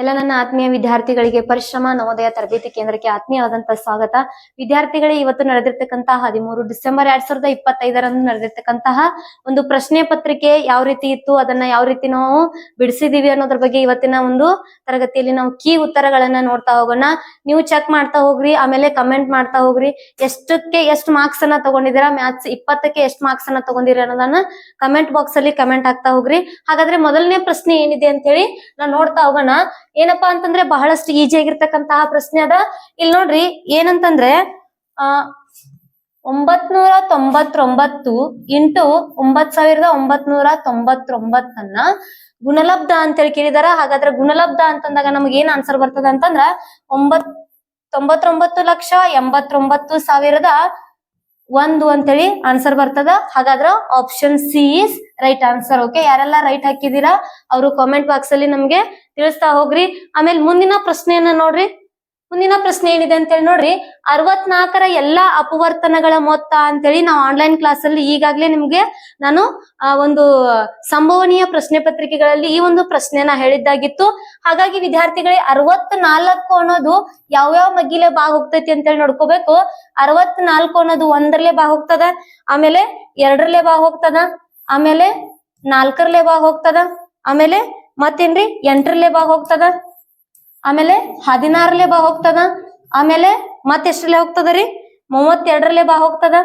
ಎಲ್ಲ ನನ್ನ ಆತ್ಮೀಯ ವಿದ್ಯಾರ್ಥಿಗಳಿಗೆ ಪರಿಶ್ರಮ ನವೋದಯ ತರಬೇತಿ ಕೇಂದ್ರಕ್ಕೆ ಆತ್ಮೀಯವಾದಂತಹ ಸ್ವಾಗತ. ವಿದ್ಯಾರ್ಥಿಗಳೇ, ಇವತ್ತು ನಡೆದಿರ್ತಕ್ಕಂತಹ 13 ಡಿಸೆಂಬರ್ 2025ರಂದು ನಡೆದಿರ್ತಕ್ಕಂತಹ ಒಂದು ಪ್ರಶ್ನೆ ಪತ್ರಿಕೆ ಯಾವ ರೀತಿ ಇತ್ತು, ಅದನ್ನ ಯಾವ ರೀತಿ ನಾವು ಬಿಡಿಸಿದೀವಿ ಅನ್ನೋದ್ರ ಬಗ್ಗೆ ಇವತ್ತಿನ ಒಂದು ತರಗತಿಯಲ್ಲಿ ನಾವು ಕೀ ಉತ್ತರಗಳನ್ನ ನೋಡ್ತಾ ಹೋಗೋಣ. ನೀವು ಚೆಕ್ ಮಾಡ್ತಾ ಹೋಗ್ರಿ, ಆಮೇಲೆ ಕಮೆಂಟ್ ಮಾಡ್ತಾ ಹೋಗ್ರಿ. ಎಷ್ಟಕ್ಕೆ ಎಷ್ಟು ಮಾರ್ಕ್ಸ್ ಅನ್ನ ತಗೊಂಡಿದ್ದೀರಾ, ಮ್ಯಾಥ್ಸ್ 20ಕ್ಕೆ ಎಷ್ಟು ಮಾರ್ಕ್ಸ್ ಅನ್ನ ತಗೊಂಡಿರಿ ಅನ್ನೋದನ್ನ ಕಮೆಂಟ್ ಬಾಕ್ಸ್ ಅಲ್ಲಿ ಕಮೆಂಟ್ ಆಗ್ತಾ ಹೋಗ್ರಿ. ಹಾಗಾದ್ರೆ ಮೊದಲನೇ ಪ್ರಶ್ನೆ ಏನಿದೆ ಅಂತ ಹೇಳಿ ನಾವು ನೋಡ್ತಾ ಹೋಗೋಣ. ಏನಪ್ಪಾ ಅಂತಂದ್ರೆ ಬಹಳಷ್ಟು ಈಜಿ ಆಗಿರ್ತಕ್ಕಂತಹ ಪ್ರಶ್ನೆ ಅದ. ಇಲ್ಲಿ ನೋಡ್ರಿ, ಏನಂತಂದ್ರೆ 999 ಇಂಟು 9999 ಗುಣಲಬ್ಧ ಅಂತೇಳಿ ಕೇಳಿದಾರ. ಹಾಗಾದ್ರೆ ಗುಣಲಬ್ಧ ಅಂತಂದಾಗ ನಮ್ಗೆ ಏನ್ ಆನ್ಸರ್ ಬರ್ತದ ಅಂತಂದ್ರ 99,89,100 ಅಂತೇಳಿ ಆನ್ಸರ್ ಬರ್ತದ. ಹಾಗಾದ್ರ option C is right answer. Okay, ಯಾರೆಲ್ಲ ರೈಟ್ ಹಾಕಿದೀರಾ ಅವರು ಕಾಮೆಂಟ್ ಬಾಕ್ಸ್ ಅಲ್ಲಿ ನಮ್ಗೆ ತಿಳಿಸ್ತಾ ಹೋಗ್ರಿ. ಆಮೇಲೆ ಮುಂದಿನ ಪ್ರಶ್ನೆಯನ್ನ ನೋಡ್ರಿ. ಮುಂದಿನ ಪ್ರಶ್ನೆ ಏನಿದೆ ಅಂತೇಳಿ ನೋಡ್ರಿ, 64ರ ಎಲ್ಲಾ ಅಪವರ್ತನಗಳ ಮೊತ್ತ ಅಂತೇಳಿ ನಾವು ಆನ್ಲೈನ್ ಕ್ಲಾಸ್ ಅಲ್ಲಿ ಈಗಾಗ್ಲೇ ನಿಮ್ಗೆ ನಾನು ಒಂದು ಸಂಭವನೀಯ ಪ್ರಶ್ನೆ ಪತ್ರಿಕೆಗಳಲ್ಲಿ ಈ ಒಂದು ಪ್ರಶ್ನೆಯನ್ನ ಹೇಳಿದ್ದಾಗಿತ್ತು. ಹಾಗಾಗಿ ವಿದ್ಯಾರ್ಥಿಗಳೇ, 64 ಅನ್ನೋದು ಯಾವ್ಯಾವ ಮಗ್ಗಿಲೆ ಬಾ ಹೋಗ್ತೈತಿ ಅಂತೇಳಿ ನೋಡ್ಕೋಬೇಕು. 64 ಅನ್ನೋದು 1ರಲ್ಲೇ ಬಾ ಹೋಗ್ತದ, ಆಮೇಲೆ 2ರಲ್ಲೇ ಬಾ ಹೋಗ್ತದ, ಆಮೇಲೆ 4ರಲ್ಲೇ ಬಾ ಹೋಗ್ತದ, ಆಮೇಲೆ ಮತ್ತೇನ್ರಿ 8ರಲ್ಲೇ ಬಾ ಹೋಗ್ತದ, ಆಮೇಲೆ 16ರಲ್ಲೇ ಬಾ ಹೋಗ್ತದ, ಆಮೇಲೆ ಮತ್ತೆಷ್ಟರಲ್ಲೇ ಹೋಗ್ತದ ರೀ 32ರಲ್ಲೇ ಬಾ ಹೋಗ್ತದ.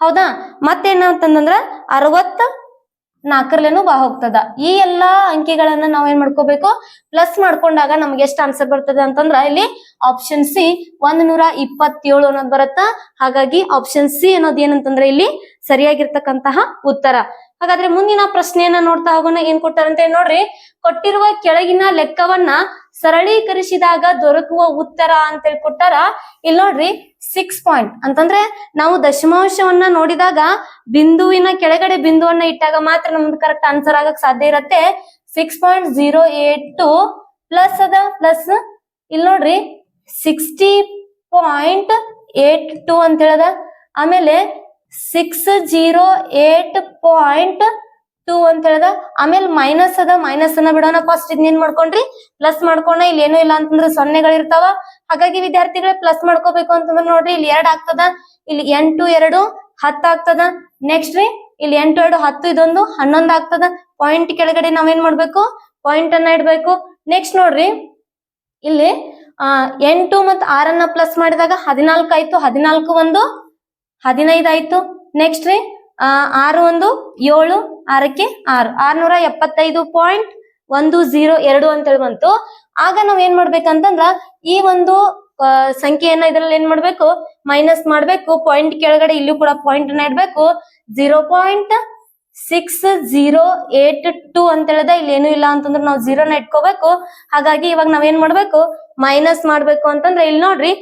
ಹೌದಾ? ಮತ್ತೇನಂತಂದ್ರ 64ರಲ್ಲೇನು ಬಾ ಹೋಗ್ತದ. ಈ ಎಲ್ಲಾ ಅಂಕಿಗಳನ್ನ ನಾವ್ ಏನ್ ಮಾಡ್ಕೋಬೇಕು, ಪ್ಲಸ್ ಮಾಡ್ಕೊಂಡಾಗ ನಮ್ಗೆ ಎಷ್ಟು ಆನ್ಸರ್ ಬರ್ತದೆ ಅಂತಂದ್ರ ಇಲ್ಲಿ ಆಪ್ಷನ್ ಸಿ 127 ಅನ್ನೋದು ಬರುತ್ತ. ಹಾಗಾಗಿ ಆಪ್ಷನ್ ಸಿ ಅನ್ನೋದು ಏನಂತಂದ್ರೆ ಇಲ್ಲಿ ಸರಿಯಾಗಿರ್ತಕ್ಕಂತಹ ಉತ್ತರ. ಹಾಗಾದ್ರೆ ಮುಂದಿನ ಪ್ರಶ್ನೆಯನ್ನ ನೋಡ್ತಾ ಹೋಗೋಣ. ಏನ್ ಕೊಟ್ಟಾರಂತ ನೋಡ್ರಿ, ಕೊಟ್ಟಿರುವ ಕೆಳಗಿನ ಲೆಕ್ಕವನ್ನ ಸರಳೀಕರಿಸಿದಾಗ ದೊರಕುವ ಉತ್ತರ ಅಂತೇಳಿ ಕೊಟ್ಟಾರ. ಇಲ್ಲಿ ನೋಡ್ರಿ 6 ಪಾಯಿಂಟ್ ಅಂತಂದ್ರೆ ನಾವು ದಶಮಾಂಶವನ್ನ ನೋಡಿದಾಗ ಬಿಂದುವಿನ ಕೆಳಗಡೆ ಬಿಂದುವನ್ನ ಇಟ್ಟಾಗ ಮಾತ್ರ ನಮ್ದು ಕರೆಕ್ಟ್ ಆನ್ಸರ್ ಆಗಕ್ ಸಾಧ್ಯ ಇರತ್ತೆ. 6.082 ಪ್ಲಸ್ ಅದ, ಪ್ಲಸ್ ಇಲ್ಲಿ ನೋಡ್ರಿ 60.82 ಅಂತ ಹೇಳದ, ಆಮೇಲೆ 608.2 ಅಂತ ಹೇಳದ, ಆಮೇಲೆ ಮೈನಸ್ ಅದ, ಮೈನಸ್ ಅನ್ನ ಬಿಡೋಣ. ಫಸ್ಟ್ ಇದನ್ನೇನ್ ಮಾಡ್ಕೊಂಡ್ರಿ, ಪ್ಲಸ್ ಮಾಡ್ಕೋಣ. ಇಲ್ಲಿ ಏನೂ ಇಲ್ಲ ಅಂತಂದ್ರೆ ಸೊನ್ನೆಗಳಿರ್ತಾವ. ಹಾಗಾಗಿ ವಿದ್ಯಾರ್ಥಿಗಳೇ ಪ್ಲಸ್ ಮಾಡ್ಕೋಬೇಕು ಅಂತಂದ್ರೆ ನೋಡ್ರಿ, ಇಲ್ಲಿ 2 ಆಗ್ತದ, ಇಲ್ಲಿ 8 2 10 ಆಗ್ತದ. ನೆಕ್ಸ್ಟ್ ರೀ, ಇಲ್ಲಿ 8 2 10, ಇದೊಂದು 11 ಆಗ್ತದ. ಪಾಯಿಂಟ್ ಕೆಳಗಡೆ ನಾವೇನ್ ಮಾಡ್ಬೇಕು, ಪಾಯಿಂಟ್ ಅನ್ನ ಇಡ್ಬೇಕು. ನೆಕ್ಸ್ಟ್ ನೋಡ್ರಿ, ಇಲ್ಲಿ 8 ಮತ್ತು 6 ಪ್ಲಸ್ ಮಾಡಿದಾಗ 14 ಆಯ್ತು, 14 1 15 ಆಯ್ತು. ನೆಕ್ಸ್ಟ್ ರೀ 6 1 7, 6ಕ್ಕೆ 6, 675.102 ಅಂತೇಳಿ ಬಂತು. ಆಗ ನಾವ್ ಏನ್ ಮಾಡ್ಬೇಕಂತಂದ್ರ ಈ ಒಂದು ಸಂಖ್ಯೆಯನ್ನ ಇದ್ರಲ್ಲಿ ಏನ್ ಮಾಡ್ಬೇಕು, ಮೈನಸ್ ಮಾಡ್ಬೇಕು. ಪಾಯಿಂಟ್ ಕೆಳಗಡೆ ಇಲ್ಲೂ ಕೂಡ ಪಾಯಿಂಟ್ ಅನ್ನ ಇಡ್ಬೇಕು. 0.6082 ಅಂತ ಹೇಳಿದ, ಇಲ್ಲಿ ಏನೂ ಇಲ್ಲ ಅಂತಂದ್ರೆ ನಾವು 0ನ ಇಟ್ಕೋಬೇಕು. ಹಾಗಾಗಿ ಇವಾಗ ನಾವೇನ್ ಮಾಡ್ಬೇಕು, ಮೈನಸ್ ಮಾಡ್ಬೇಕು ಅಂತಂದ್ರೆ ಇಲ್ಲಿ ನೋಡ್ರಿ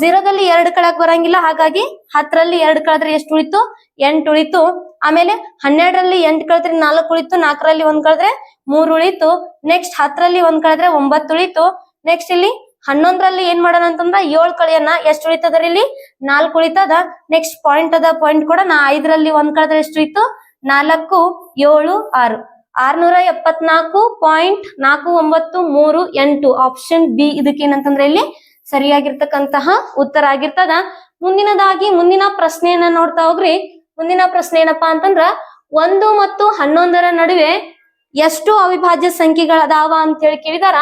0ದಲ್ಲಿ 2 ಕಳಕ್ ಬರಂಗಿಲ್ಲ. ಹಾಗಾಗಿ 10ರಲ್ಲಿ 2 ಕಳೆದ್ರೆ ಎಷ್ಟು ಉಳಿತು, 8 ಉಳಿತು. ಆಮೇಲೆ 12ರಲ್ಲಿ 8 ಕಳೆದ್ರೆ 4 ಉಳಿತು, 4ರಲ್ಲಿ 1 ಕಳೆದ್ರೆ 3 ಉಳಿತು. ನೆಕ್ಸ್ಟ್ 10ರಲ್ಲಿ 1 ಕಳೆದ್ರೆ 9 ಉಳಿತು. ನೆಕ್ಸ್ಟ್ ಇಲ್ಲಿ 11ರಲ್ಲಿ ಏನ್ ಮಾಡೋಣ ಅಂತಂದ್ರ 7 ಕಳೆಯನ್ನ, ಎಷ್ಟು ಉಳಿತದ ಇಲ್ಲಿ 4 ಉಳಿತದ. ನೆಕ್ಸ್ಟ್ ಪಾಯಿಂಟ್ ಅದ, ಪಾಯಿಂಟ್ ಕೂಡ 5ರಲ್ಲಿ 1 ಕಳೆದ್ರೆ ಎಷ್ಟು ಉಳಿತು, 4 7 6, 674.493 ಆಪ್ಷನ್ ಬಿ ಇದಕ್ಕೆ ಏನಂತಂದ್ರೆ ಇಲ್ಲಿ ಸರಿಯಾಗಿರ್ತಕ್ಕಂತಹ ಉತ್ತರ ಆಗಿರ್ತದ. ಮುಂದಿನದಾಗಿ ಮುಂದಿನ ಪ್ರಶ್ನೆಯನ್ನ ನೋಡ್ತಾ ಹೋಗ್ರಿ. ಮುಂದಿನ ಪ್ರಶ್ನೆ ಏನಪ್ಪಾ ಅಂತಂದ್ರ 1 ಮತ್ತು 11ರ ನಡುವೆ ಎಷ್ಟು ಅವಿಭಾಜ್ಯ ಸಂಖ್ಯೆಗಳದಾವ ಅಂತ ಹೇಳಿ ಕೇಳಿದಾರ.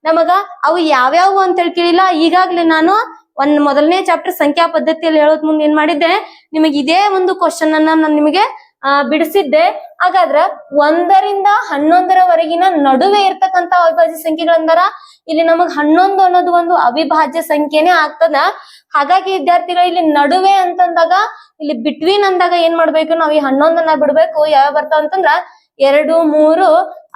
ನಮಗ ಅವು ಯಾವ್ಯಾವು ಅಂತ ಹೇಳಿ ಕೇಳಿಲ್ಲ. ಈಗಾಗ್ಲೇ ನಾನು ಮೊದಲನೇ ಚಾಪ್ಟರ್ ಸಂಖ್ಯಾ ಪದ್ಧತಿಯಲ್ಲಿ ಹೇಳೋದ್ ಮುಂದೆ ಏನ್ ಮಾಡಿದ್ದೆ, ನಿಮಗೆ ಇದೇ ಒಂದು ಕ್ವಶನ್ ಅನ್ನ ನಾನು ನಿಮಗೆ ಬಿಡಿಸಿದ್ದೆ. ಹಾಗಾದ್ರ 1ರಿಂದ 11ರವರೆಗಿನ ನಡುವೆ ಇರ್ತಕ್ಕಂತ ಅವಿಭಾಜ್ಯ ಸಂಖ್ಯೆಗಳಂದಾರ. ಇಲ್ಲಿ ನಮಗ್ 11 ಅನ್ನೋದು ಒಂದು ಅವಿಭಾಜ್ಯ ಸಂಖ್ಯೆನೇ ಆಗ್ತದ. ಹಾಗಾಗಿ ವಿದ್ಯಾರ್ಥಿಗಳು ಇಲ್ಲಿ ನಡುವೆ ಅಂತಂದಾಗ, ಇಲ್ಲಿ ಬಿಟ್ವೀನ್ ಅಂದಾಗ ಏನ್ ಮಾಡ್ಬೇಕು, ನಾವ್ ಈ 11ನ್ನ ಬಿಡ್ಬೇಕು. ಯಾವ ಬರ್ತಾವ ಅಂತಂದ್ರ 2 3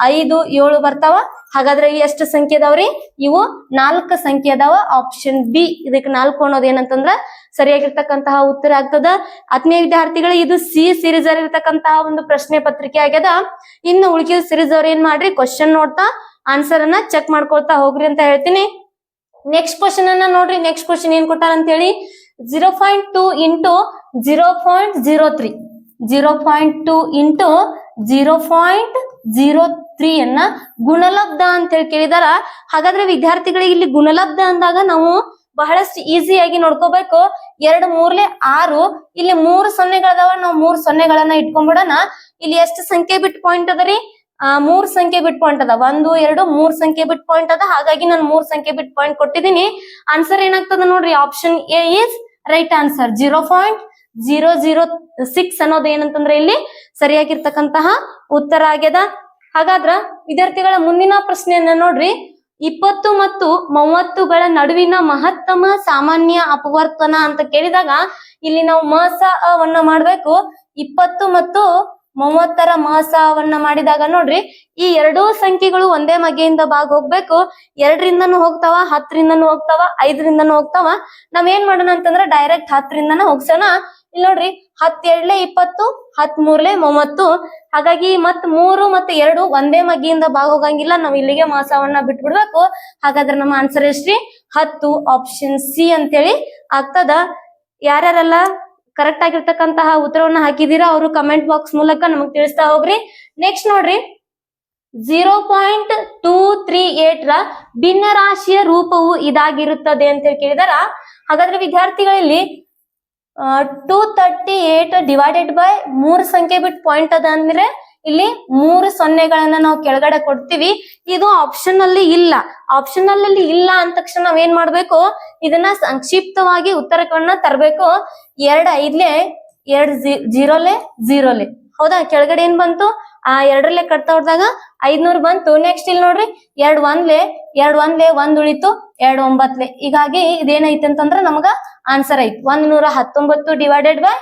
5 7 ಬರ್ತಾವ. ಹಾಗಾದ್ರೆ ಎಷ್ಟು ಸಂಖ್ಯೆ ಅದಾವ್ರಿ, ಇವು 4 ಸಂಖ್ಯೆ ಅದಾವ. ಆಪ್ಷನ್ ಬಿ ಇದಕ್ಕೆ 4 ಅನ್ನೋದು ಏನಂತಂದ್ರ ಸರಿಯಾಗಿರ್ತಕ್ಕಂತಹ ಉತ್ತರ ಆಗ್ತದ. ಆತ್ಮೀಯ ವಿದ್ಯಾರ್ಥಿಗಳು, ಇದು ಸಿ ಸೀರೀಸ್ ಅಲ್ಲಿ ಇರ್ತಕ್ಕಂತಹ ಒಂದು ಪ್ರಶ್ನೆ ಪತ್ರಿಕೆ ಆಗ್ಯದ. ಇನ್ನು ಉಳಿಕೆ ಸೀರೀಸ್ ಅವ್ರ ಏನ್ ಮಾಡ್ರಿ, ಕ್ವಶನ್ ನೋಡ್ತಾ ಆನ್ಸರ್ ಅನ್ನ ಚೆಕ್ ಮಾಡ್ಕೊಳ್ತಾ ಹೋಗ್ರಿ ಅಂತ ಹೇಳ್ತೀನಿ. ನೆಕ್ಸ್ಟ್ ಕ್ವಶನ್ ಅನ್ನ ನೋಡ್ರಿ. ನೆಕ್ಸ್ಟ್ ಕ್ವಶನ್ ಏನ್ ಕೊಟ್ಟಾರ ಅಂತ ಹೇಳಿ, 0.2 ಇಂಟು 0.03 0.2 ಇಂಟು 0.03 3 ಗುಣಲಬ್ಧ ಅಂತ ಹೇಳಿ ಕೇಳಿದಾರ. ಹಾಗಾದ್ರೆ ವಿದ್ಯಾರ್ಥಿಗಳಿಗೆ ಇಲ್ಲಿ ಗುಣಲಬ್ಧ ಅಂದಾಗ ನಾವು ಬಹಳಷ್ಟು ಈಸಿಯಾಗಿ ನೋಡ್ಕೋಬೇಕು. 2 3 6 ಇಲ್ಲಿ 3 ಸೊನ್ನೆಗಳದಾವ, ನಾವು 3 ಸೊನ್ನೆಗಳನ್ನ ಇಟ್ಕೊಂಡ್ಬಿಡೋಣ. ಇಲ್ಲಿ ಎಷ್ಟು ಸಂಖ್ಯೆ ಬಿಟ್ ಪಾಯಿಂಟ್ ಅದರಿ? 3 ಸಂಖ್ಯೆ ಬಿಟ್ ಪಾಯಿಂಟ್ ಅದ. 1 2 3 ಸಂಖ್ಯೆ ಬಿಟ್ ಪಾಯಿಂಟ್ ಅದ. ಹಾಗಾಗಿ ನಾನು 3 ಸಂಖ್ಯೆ ಬಿಟ್ ಪಾಯಿಂಟ್ ಕೊಟ್ಟಿದ್ದೀನಿ. ಆನ್ಸರ್ ಏನಾಗ್ತದ ನೋಡ್ರಿ, option A is right answer. 0.006 ಅನ್ನೋದು ಏನಂತಂದ್ರೆ ಇಲ್ಲಿ ಸರಿಯಾಗಿರ್ತಕ್ಕಂತಹ ಉತ್ತರ ಆಗ್ಯದ. ಹಾಗಾದ್ರ ವಿದ್ಯಾರ್ಥಿಗಳ ಮುಂದಿನ ಪ್ರಶ್ನೆಯನ್ನ ನೋಡ್ರಿ. 20 ಮತ್ತು 30ಗಳ ನಡುವಿನ ಮಹತ್ತಮ ಸಾಮಾನ್ಯ ಅಪವರ್ತನ ಅಂತ ಕೇಳಿದಾಗ ಇಲ್ಲಿ ನಾವು ಮಸವನ್ನ ಮಾಡ್ಬೇಕು. 20 ಮತ್ತು 30ರ ಮಸವನ್ನ ಮಾಡಿದಾಗ ನೋಡ್ರಿ, ಈ ಎರಡೂ ಸಂಖ್ಯೆಗಳು ಒಂದೇ ಮಗೆಯಿಂದ ಭಾಗ ಹೋಗ್ಬೇಕು. 2ರಿಂದನೂ ಹೋಗ್ತಾವ, 10ರಿಂದನೂ ಹೋಗ್ತಾವ, 5ರಿಂದನೂ ಹೋಗ್ತಾವ. ನಾವ್ ಏನ್ ಮಾಡೋಣ ಅಂತಂದ್ರೆ ಡೈರೆಕ್ಟ್ 10ರಿಂದನ ಹೋಗ್ಸೋಣ. ಇಲ್ಲಿ ನೋಡ್ರಿ, 10 2 20, 10 3 30. ಹಾಗಾಗಿ 3 ಮತ್ತು 2 ಒಂದೇ ಮಗ್ಗಿಯಿಂದ ಭಾಗ ಹೋಗಂಗಿಲ್ಲ. ನಾವ್ ಇಲ್ಲಿಗೆ ಮಾಸವನ್ನ ಬಿಟ್ಬಿಡ್ಬೇಕು. ಹಾಗಾದ್ರೆ ನಮ್ಮ ಆನ್ಸರ್ ಎಷ್ಟ್ರಿ? 10. ಆಪ್ಷನ್ ಸಿ ಅಂತೇಳಿ ಆಗ್ತದ. ಯಾರ್ಯಾರೆಲ್ಲ ಕರೆಕ್ಟ್ ಆಗಿರ್ತಕ್ಕಂತಹ ಉತ್ತರವನ್ನ ಹಾಕಿದೀರಾ ಅವರು ಕಮೆಂಟ್ ಬಾಕ್ಸ್ ಮೂಲಕ ನಮಗ್ ತಿಳಿಸ್ತಾ ಹೋಗ್ರಿ. ನೆಕ್ಸ್ಟ್ ನೋಡ್ರಿ, 0.238 ರ ಭಿನ್ನ ರಾಶಿಯ ರೂಪವು ಇದಾಗಿರುತ್ತದೆ ಅಂತ ಹೇಳಿ ಕೇಳಿದಾರ. ಹಾಗಾದ್ರೆ ವಿದ್ಯಾರ್ಥಿಗಳಲ್ಲಿ 238 ಡಿವೈಡೆಡ್ ಬೈ 3 ಸಂಖ್ಯೆ ಬಿಟ್ ಪಾಯಿಂಟ್ ಅದ ಅಂದ್ರೆ ಇಲ್ಲಿ 3 ಸೊನ್ನೆಗಳನ್ನ ನಾವು ಕೆಳಗಡೆ ಕೊಡ್ತೀವಿ. ಇದು ಆಪ್ಷನ್ ಅಲ್ಲಿ ಇಲ್ಲ. ಆಪ್ಷನ್ ಅಲ್ಲಿ ಇಲ್ಲ ಅಂದ ತಕ್ಷಣ ನಾವ್ ಏನ್ ಮಾಡ್ಬೇಕು, ಇದನ್ನ ಸಂಕ್ಷಿಪ್ತವಾಗಿ ಉತ್ತರವನ್ನ ತರಬೇಕು. 2 5 2 0 0. ಹೌದಾ? ಕೆಳಗಡೆ ಏನ್ ಬಂತು? 2ರಲ್ಲೇ ಕಟ್ತಾ ಹೊಡ್ದಾಗ 500 ಬಂತು. ನೆಕ್ಸ್ಟ್ ಇಲ್ಲಿ ನೋಡ್ರಿ, 2 1 1 ಉಳಿತು, 2 9. ಹೀಗಾಗಿ ಇದೇನೈತೆ ಅಂತಂದ್ರ ನಮಗ ಆನ್ಸರ್ ಐತಿ. 119 ಡಿವೈಡೆಡ್ ಬೈ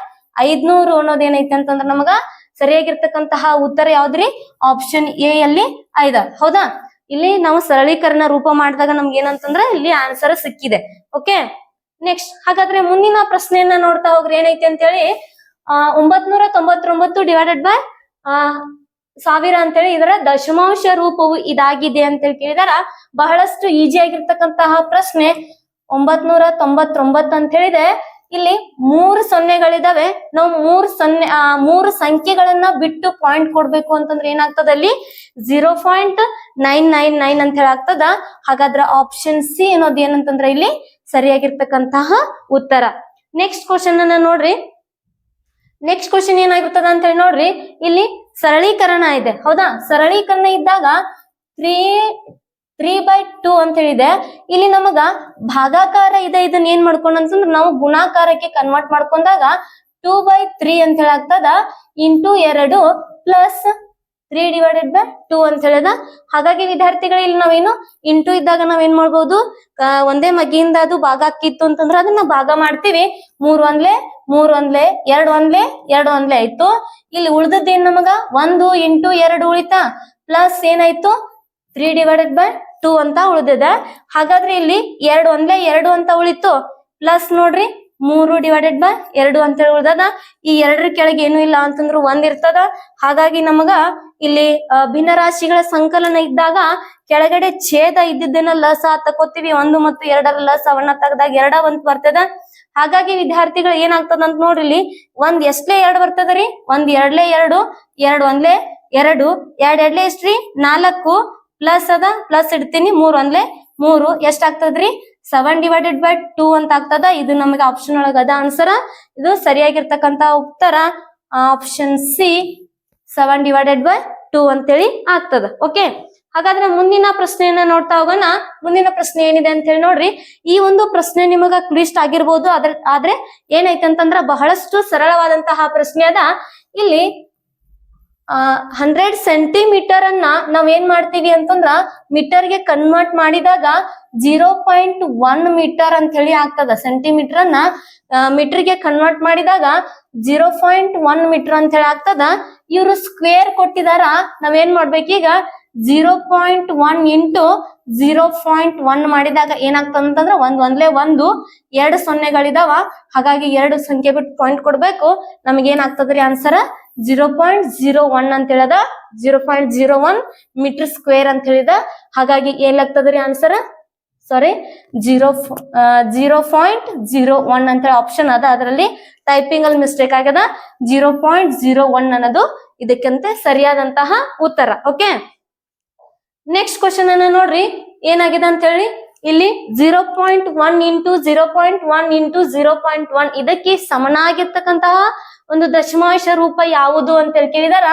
500 ಅನ್ನೋದ್ ಏನೈತೆ ಅಂತಂದ್ರ ನಮಗ ಸರಿಯಾಗಿರ್ತಕ್ಕಂತಹ ಉತ್ತರ ಯಾವ್ದ್ರಿ? ಆಪ್ಷನ್ ಎ ಅಲ್ಲಿ ಐದ. ಹೌದಾ? ಇಲ್ಲಿ ನಾವು ಸರಳೀಕರಣ ರೂಪ ಮಾಡಿದಾಗ ನಮ್ಗೆ ಏನಂತಂದ್ರ ಇಲ್ಲಿ ಆನ್ಸರ್ ಸಿಕ್ಕಿದೆ. ಓಕೆ, ನೆಕ್ಸ್ಟ್ ಹಾಗಾದ್ರೆ ಮುಂದಿನ ಪ್ರಶ್ನೆಯನ್ನ ನೋಡ್ತಾ ಹೋಗ್ರಿ. ಏನೈತಿ ಅಂತ ಹೇಳಿ 999 ಡಿವೈಡೆಡ್ ಬೈ 1000 ಅಂತೇಳಿ ಇದರ ದಶಮಾಂಶ ರೂಪವು ಇದಾಗಿದೆ ಅಂತೇಳಿ ಕೇಳಿದಾರ. ಬಹಳಷ್ಟು ಈಜಿ ಆಗಿರ್ತಕ್ಕಂತಹ ಪ್ರಶ್ನೆ. 999 ಅಂತ ಹೇಳಿದೆ. ಇಲ್ಲಿ 3 ಸೊನ್ನೆಗಳಿದಾವೆ. ನಾವು 3 ಸಂಖ್ಯೆಗಳನ್ನ ಬಿಟ್ಟು ಪಾಯಿಂಟ್ ಕೊಡ್ಬೇಕು ಅಂತಂದ್ರೆ ಏನಾಗ್ತದ ಅಲ್ಲಿ? 0.999 ಅಂತ ಹೇಳಿ ಆಗ್ತದ. ಹಾಗಾದ್ರೆ ಆಪ್ಷನ್ ಸಿ ಅನ್ನೋದು ಏನಂತಂದ್ರೆ ಇಲ್ಲಿ ಸರಿಯಾಗಿರ್ತಕ್ಕಂತಹ ಉತ್ತರ. ನೆಕ್ಸ್ಟ್ ಕ್ವಶನ್ ಅನ್ನ ನೋಡ್ರಿ. ನೆಕ್ಸ್ಟ್ ಕ್ವಶನ್ ಏನಾಗಿರ್ತದ ಅಂತ ಹೇಳಿ ನೋಡ್ರಿ, ಇಲ್ಲಿ ಸರಳೀಕರಣ ಇದೆ. ಹೌದಾ? ಸರಳೀಕರಣ ಇದ್ದಾಗ 3/2 ಅಂತ ಹೇಳಿದೆ. ಇಲ್ಲಿ ನಮಗ ಭಾಗಾಕಾರ ಇದೆ. ಇದನ್ನ ಏನ್ ಮಾಡ್ಕೊಂಡ್ ಅಂತಂದ್ರೆ ನಾವು ಗುಣಾಕಾರಕ್ಕೆ ಕನ್ವರ್ಟ್ ಮಾಡ್ಕೊಂಡಾಗ 2/3 ಅಂತ ಹೇಳಿ ಆಗ್ತದ. ಇಂಟು 2 ಪ್ಲಸ್ 3 ಡಿವೈಡೆಡ್ ಬೈ 2 ಅಂತ ಹೇಳಿದ. ಹಾಗಾಗಿ ವಿದ್ಯಾರ್ಥಿಗಳು ಇಲ್ಲಿ ನಾವೇನು ಇಂಟು ಇದ್ದಾಗ ನಾವೇನ್ ಮಾಡ್ಬೋದು, ಒಂದೇ ಮಗಿಯಿಂದ ಅದು ಭಾಗ ಹಾಕಿತ್ತು ಅಂತಂದ್ರೆ ಅದನ್ನ ಭಾಗ ಮಾಡ್ತೀವಿ. 3 1 3 1 2 1 2 1 ಆಯ್ತು. ಇಲ್ಲಿ ಉಳ್ದದ್ದೇನ್ ನಮಗ 1 ಇಂಟು 2 ಉಳಿತಾ, ಪ್ಲಸ್ ಏನಾಯ್ತು 3 ಡಿವೈಡೆಡ್ ಬೈ 2 ಅಂತ ಉಳಿದಿದೆ. ಹಾಗಾದ್ರೆ ಇಲ್ಲಿ 2 1 2 ಅಂತ ಉಳಿತು. ಪ್ಲಸ್ ನೋಡ್ರಿ 3 ಡಿವೈಡೆಡ್ ಬೈ 2 ಅಂತ ಹೇಳಿ ಉಳ್ದದ. ಈ 2ರ ಕೆಳಗೆ ಏನು ಇಲ್ಲ ಅಂತಂದ್ರು 1 ಇರ್ತದ. ಹಾಗಾಗಿ ನಮಗ ಇಲ್ಲಿ ಭಿನ್ನ ರಾಶಿಗಳ ಸಂಕಲನ ಇದ್ದಾಗ ಕೆಳಗಡೆ ಛೇದ ಇದ್ದಿದ್ದನ್ನ ಲಸ ತಕೋತೀವಿ. 1 ಮತ್ತು 2ರ ಲಸವನ್ನ ತೆಗೆದಾಗ 2 ಅಂತ ಬರ್ತದ. ಹಾಗಾಗಿ ವಿದ್ಯಾರ್ಥಿಗಳು ಏನಾಗ್ತದ ಅಂತ ನೋಡ್ರಿ, ಇಲ್ಲಿ 1 ಎಷ್ಟಲೇ 2 ಬರ್ತದರಿ? 1 2 2 2 1 2 2 2 ಎಷ್ಟ್ರಿ? 4 ಪ್ಲಸ್ ಅದ, ಪ್ಲಸ್ ಇಡ್ತೀನಿ. 3 1 3 ಎಷ್ಟ್ ಆಗ್ತದ್ರಿ? 7 ಡಿವೈಡೆಡ್ ಬೈ 2 ಅಂತ ಆಗ್ತದ. ಇದು ನಮಗೆ ಆಪ್ಷನ್ ಒಳಗ ಅದ ಆನ್ಸರ್. ಇದು ಸರಿಯಾಗಿರ್ತಕ್ಕಂತ ಉತ್ತರ ಆಪ್ಷನ್ ಸಿ 7 ಡಿವೈಡೆಡ್ ಬೈ 2 ಅಂತೇಳಿ ಆಗ್ತದ. ಓಕೆ, ಹಾಗಾದ್ರೆ ಮುಂದಿನ ಪ್ರಶ್ನೆಯನ್ನ ನೋಡ್ತಾ ಹೋಗೋಣ. ಮುಂದಿನ ಪ್ರಶ್ನೆ ಏನಿದೆ ಅಂತ ಹೇಳಿ ನೋಡ್ರಿ. ಈ ಒಂದು ಪ್ರಶ್ನೆ ನಿಮಗ ಕ್ಲಿಷ್ಟ ಆಗಿರ್ಬೋದು, ಆದ್ರೆ ಏನೈತೆ ಅಂತಂದ್ರ ಬಹಳಷ್ಟು ಸರಳವಾದಂತಹ ಪ್ರಶ್ನೆ ಅದ. ಇಲ್ಲಿ 100 ಸೆಂಟಿಮೀಟರ್ ಅನ್ನ ನಾವ್ ಏನ್ ಮಾಡ್ತೀವಿ ಅಂತಂದ್ರ ಮೀಟರ್ಗೆ ಕನ್ವರ್ಟ್ ಮಾಡಿದಾಗ 0.1 ಮೀಟರ್ ಅಂತ ಹೇಳಿ ಆಗ್ತದ. ಸೆಂಟಿಮೀಟರ್ ಅನ್ನ ಮೀಟರ್ಗೆ ಕನ್ವರ್ಟ್ ಮಾಡಿದಾಗ 0.1 ಮೀಟರ್ ಅಂತ ಹೇಳಿ ಆಗ್ತದ. ಇವ್ರು ಸ್ಕ್ವೇರ್ ಕೊಟ್ಟಿದಾರ. ನಾವೇನ್ ಮಾಡ್ಬೇಕೀಗ 0.1 ಇಂಟು 0.1 ಮಾಡಿದಾಗ ಏನಾಗ್ತದ ಅಂತಂದ್ರ 1 1 1 2 ಸೊನ್ನೆಗಳಿದಾವ. ಹಾಗಾಗಿ 2 ಸಂಖ್ಯೆ ಬಿಟ್ಟು ಪಾಯಿಂಟ್ ಕೊಡ್ಬೇಕು. ನಮಗೆ ಏನಾಗ್ತದ್ರಿ ಆನ್ಸರ್? 0.01 ಅಂತ ಹೇಳದ. 0.01 ಮೀಟರ್ ಸ್ಕ್ವೇರ್ ಅಂತ ಹೇಳಿದ. ಹಾಗಾಗಿ ಏನಾಗ್ತದ್ರಿ ಆನ್ಸರ್? ಸಾರಿ, 0.01 ಅಂತ ಆಪ್ಷನ್ ಅದ. ಅದರಲ್ಲಿ ಟೈಪಿಂಗ್ ಅಲ್ಲಿ ಮಿಸ್ಟೇಕ್ ಆಗದ. 0.01 ಅನ್ನೋದು ಇದಕ್ಕಂತೆ ಸರಿಯಾದಂತಹ ಉತ್ತರ. ಓಕೆ, ನೆಕ್ಸ್ಟ್ ಕ್ವಶನ್ ಅನ್ನ ನೋಡ್ರಿ ಏನಾಗಿದೆ ಅಂತ ಹೇಳಿ. ಇಲ್ಲಿ 0.1 ಇಂಟು 0.1 ಇಂಟು 0.1 ಇದಕ್ಕೆ ಸಮನಾಗಿರ್ತಕ್ಕಂತಹ ಒಂದು ದಶಮಾಂಶ ರೂಪ ಯಾವುದು ಅಂತ ಹೇಳಿ ಕೇಳಿದಾರ.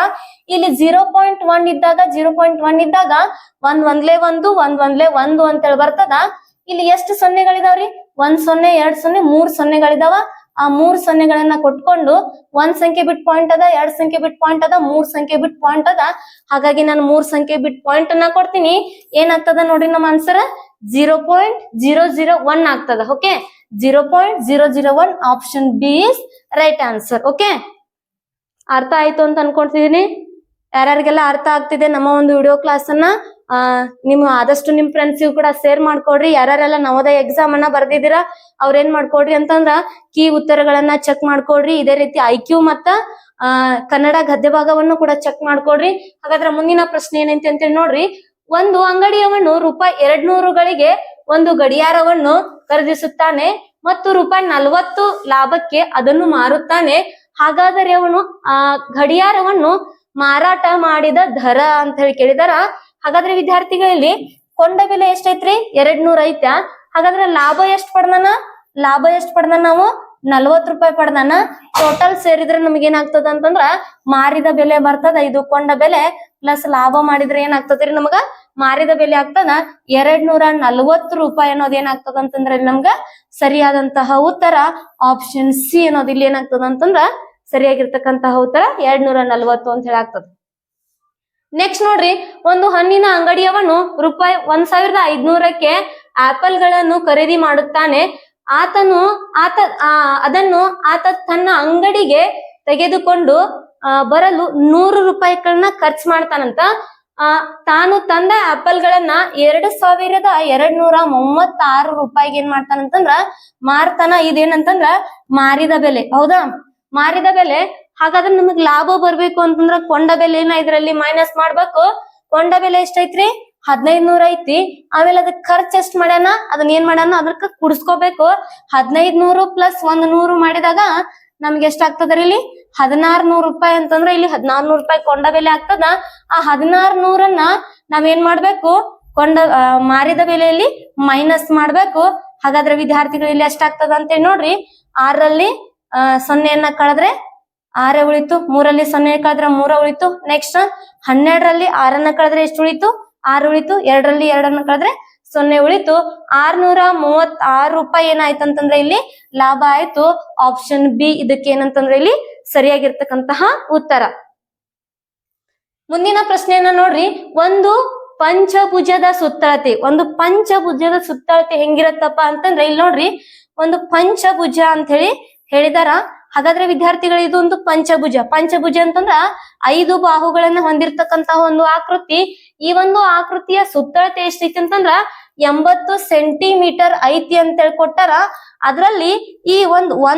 ಇಲ್ಲಿ 0.1 ಇದ್ದಾಗ 0.1 ಇದ್ದಾಗ ಒಂದ್ ಒಂದ್ಲೆ ಒಂದು ಅಂತ ಹೇಳಿ ಬರ್ತದ. ಇಲ್ಲಿ ಎಷ್ಟು ಸೊನ್ನೆಗಳಿದಾವ್ರಿ? 1 0 2 0 3 ಸೊನ್ನೆಗಳಿದಾವ. ಆ 3 ಸೊನ್ನೆಗಳನ್ನ ಕೊಟ್ಕೊಂಡು 1 ಸಂಖ್ಯೆ ಬಿಟ್ ಪಾಯಿಂಟ್ ಅದ, 2 ಸಂಖ್ಯೆ ಬಿಟ್ ಪಾಯಿಂಟ್ ಅದ, 3 ಸಂಖ್ಯೆ ಬಿಟ್ ಪಾಯಿಂಟ್ ಅದ. ಹಾಗಾಗಿ ನಾನು 3 ಸಂಖ್ಯೆ ಬಿಟ್ ಪಾಯಿಂಟ್ ಅನ್ನ ಕೊಡ್ತೀನಿ. ಏನಾಗ್ತದ ನೋಡ್ರಿ ನಮ್ಮ ಆನ್ಸರ್ 0.001 ಆಗ್ತದ. Okay, 0.001 option B is right answer. Okay, ಅರ್ಥ ಆಯ್ತು ಅಂತ ಅನ್ಕೊಂತಿದೀನಿ. ಯಾರ್ಯಾರಿಗೆಲ್ಲ ಅರ್ಥ ಆಗ್ತಿದೆ ನಮ್ಮ ಒಂದು ವಿಡಿಯೋ ಕ್ಲಾಸ್ ಅನ್ನ ನಿಮ್ ಆದಷ್ಟು ನಿಮ್ ಫ್ರೆಂಡ್ಸಿಗೂ ಕೂಡ ಶೇರ್ ಮಾಡ್ಕೊಡ್ರಿ. ಯಾರ್ಯಾರೆಲ್ಲ ನವೋದಯ ಎಕ್ಸಾಮ್ ಅನ್ನ ಬರ್ದಿದ್ದೀರಾ ಅವ್ರೇನ್ ಮಾಡ್ಕೊಡ್ರಿ ಅಂತಂದ್ರ ಕೀ ಉತ್ತರಗಳನ್ನ ಚೆಕ್ ಮಾಡ್ಕೊಡ್ರಿ. ಇದೇ ರೀತಿ IQ ಮತ್ತ ಕನ್ನಡ ಗದ್ಯ ಭಾಗವನ್ನು ಕೂಡ ಚೆಕ್ ಮಾಡ್ಕೊಡ್ರಿ. ಹಾಗಾದ್ರೆ ಮುಂದಿನ ಪ್ರಶ್ನೆ ಏನೈತಿ ಅಂತೇಳಿ ನೋಡ್ರಿ. ಒಂದು ಅಂಗಡಿಯವನು ರೂಪಾಯಿ 200ಗಳಿಗೆ ಒಂದು ಗಡಿಯಾರವನ್ನು ಖರೀದಿಸುತ್ತಾನೆ ಮತ್ತು ರೂಪಾಯಿ 40 ಲಾಭಕ್ಕೆ ಅದನ್ನು ಮಾರುತ್ತಾನೆ. ಹಾಗಾದರೆ ಅವನು ಗಡಿಯಾರವನ್ನು ಮಾರಾಟ ಮಾಡಿದ ದರ ಅಂತ ಹೇಳಿ ಕೇಳಿದಾರ. ಹಾಗಾದ್ರೆ ವಿದ್ಯಾರ್ಥಿಗಳಲ್ಲಿ ಕೊಂಡ ಬೆಲೆ ಎಷ್ಟೈತ್ರಿ? 200 ಐತ್ಯಾ? ಹಾಗಾದ್ರೆ ಲಾಭ ಎಷ್ಟ್ ಪಡ್ದಾನ? ನಾವು 40 ರೂಪಾಯಿ ಪಡ್ದಾನ. ಟೋಟಲ್ ಸೇರಿದ್ರೆ ನಮ್ಗೆ ಏನಾಗ್ತದ ಅಂತಂದ್ರ ಮಾರಿದ ಬೆಲೆ ಬರ್ತದ. ಇದು ಕೊಂಡ ಬೆಲೆ ಪ್ಲಸ್ ಲಾಭ ಮಾಡಿದ್ರೆ ಏನಾಗ್ತದ್ರಿ ನಮಗ ಮಾರಿದ ಬೆಲೆ ಆಗ್ತದ 240 ರೂಪಾಯಿ ಅನ್ನೋದು ಏನಾಗ್ತದ ಅಂತಂದ್ರೆ ನಮ್ಗ ಸರಿಯಾದಂತಹ ಉತ್ತರ ಆಪ್ಷನ್ ಸಿ ಅನ್ನೋದು ಇಲ್ಲಿ ಏನಾಗ್ತದ ಅಂತಂದ್ರ ಸರಿಯಾಗಿರ್ತಕ್ಕಂತಹ ಉತ್ತರ 240 ಅಂತ ಹೇಳಿ ಆಗ್ತದ. ನೆಕ್ಸ್ಟ್ ನೋಡ್ರಿ, ಒಂದು ಹಣ್ಣಿನ ಅಂಗಡಿಯವನು ರೂಪಾಯಿ 1500ಕ್ಕೆ ಆಪಲ್ ಗಳನ್ನು ಖರೀದಿ ಮಾಡುತ್ತಾನೆ. ಅದನ್ನು ಆತ ತನ್ನ ಅಂಗಡಿಗೆ ತೆಗೆದುಕೊಂಡು ಬರಲು 100 ರೂಪಾಯಿಗಳನ್ನ ಖರ್ಚು ಮಾಡ್ತಾನಂತ. ತಾನು ತಂದ ಆಪಲ್ ಗಳನ್ನ 2236 ರೂಪಾಯಿಗೆ ಏನ್ ಮಾಡ್ತಾನಂತಂದ್ರ ಮಾರ್ತಾನ. ಇದೇನಂತಂದ್ರ ಮಾರಿದ ಬೆಲೆ. ಹೌದಾ, ಮಾರಿದ ಬೆಲೆ. ಹಾಗಾದ್ರೆ ನಮಗ್ ಲಾಭ ಬರ್ಬೇಕು ಅಂತಂದ್ರ ಕೊಂಡ ಬೆಲೆನ ಇದ್ರಲ್ಲಿ ಮೈನಸ್ ಮಾಡ್ಬೇಕು. ಕೊಂಡ ಬೆಲೆ ಎಷ್ಟೈತ್ರಿ? 1500 ಐತಿ. ಆಮೇಲೆ ಅದಕ್ಕೆ ಖರ್ಚು ಎಷ್ಟ್ ಮಾಡ್ಯಾನ? ಅದನ್ನ ಏನ್ ಮಾಡ್ಯಾನ ಅದಕ್ಕ ಕುಡಿಸ್ಕೋಬೇಕು. 1500 ಪ್ಲಸ್ 100 ಮಾಡಿದಾಗ ನಮ್ಗೆ ಎಷ್ಟ್ ಆಗ್ತದ್ರಿ ಇಲ್ಲಿ? 1600 ರೂಪಾಯಿ ಅಂತಂದ್ರೆ ಇಲ್ಲಿ 1600 ರೂಪಾಯಿ ಕೊಂಡ ಬೆಲೆ ಆಗ್ತದ. ಆ 1600 ನಾವೇನ್ ಮಾಡ್ಬೇಕು? ಮಾರಿದ ಬೆಲೆಯಲ್ಲಿ ಮೈನಸ್ ಮಾಡ್ಬೇಕು. ಹಾಗಾದ್ರೆ ವಿದ್ಯಾರ್ಥಿಗಳು ಇಲ್ಲಿ ಎಷ್ಟಾಗ್ತದ ಅಂತೇಳಿ ನೋಡ್ರಿ. 6ರಲ್ಲಿ 0 ಕಳೆದ್ರೆ 6 ಉಳಿತು. 3ರಲ್ಲಿ 0 ಕಳೆದ್ರೆ 3 ಉಳಿತು. ನೆಕ್ಸ್ಟ್ 12ರಲ್ಲಿ 6 ಕಳೆದ್ರೆ ಎಷ್ಟು ಉಳಿತು? 6 ಉಳಿತು. 2ರಲ್ಲಿ 2 ಕಳೆದ್ರೆ 0 ಉಳಿತು. 636 ರೂಪಾಯಿ ಏನಾಯ್ತಂತಂದ್ರೆ ಇಲ್ಲಿ ಲಾಭ ಆಯ್ತು. ಆಪ್ಷನ್ ಬಿ ಇದಕ್ಕೆ ಏನಂತಂದ್ರೆ ಇಲ್ಲಿ ಸರಿಯಾಗಿರ್ತಕ್ಕಂತಹ ಉತ್ತರ. ಮುಂದಿನ ಪ್ರಶ್ನೆಯನ್ನ ನೋಡ್ರಿ. ಒಂದು ಪಂಚಭುಜದ ಸುತ್ತಳತೆ ಹೆಂಗಿರತ್ತಪ್ಪ ಅಂತಂದ್ರೆ ಇಲ್ಲಿ ನೋಡ್ರಿ, ಒಂದು ಪಂಚಭುಜ ಅಂತ ಹೇಳಿ ಹೇಳಿದಾರ. ಹಾಗಾದ್ರೆ ವಿದ್ಯಾರ್ಥಿಗಳು ಇದು ಒಂದು ಪಂಚಭುಜ ಅಂತಂದ್ರ 5 ಬಾಹುಗಳನ್ನ ಹೊಂದಿರತಕ್ಕಂತಹ ಒಂದು ಆಕೃತಿ. ಈ ಒಂದು ಆಕೃತಿಯ ಸುತ್ತಳತೆ ಎಷ್ಟೈತಿ ಅಂತಂದ್ರ 80 ಸೆಂಟಿಮೀಟರ್ ಐತಿ ಅಂತ ಹೇಳ್ಕೊಟ್ಟಾರ. ಅದ್ರಲ್ಲಿ ಈ